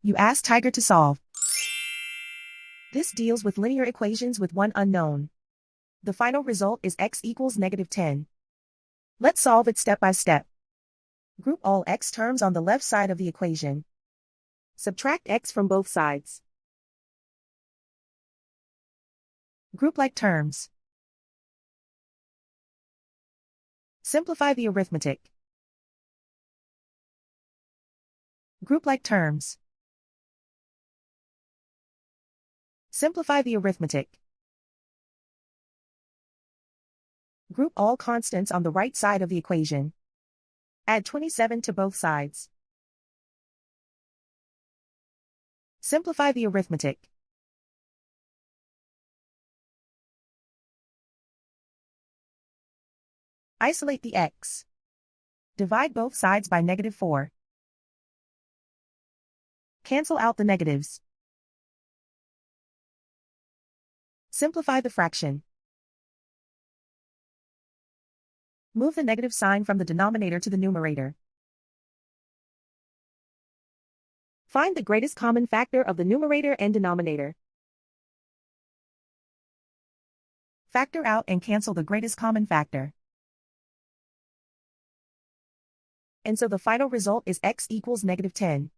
You ask Tiger to solve. This deals with linear equations with one unknown. The final result is x equals -10. Let's solve it step by step. Group all x terms on the left side of the equation. Subtract x from both sides. Group like terms. Simplify the arithmetic. Group like terms. Simplify the arithmetic. Group all constants on the right side of the equation. Add 27 to both sides. Simplify the arithmetic. Isolate the x. Divide both sides by -4. Cancel out the negatives. Simplify the fraction. Move the negative sign from the denominator to the numerator. Find the greatest common factor of the numerator and denominator. Factor out and cancel the greatest common factor. And so the final result is x equals -10.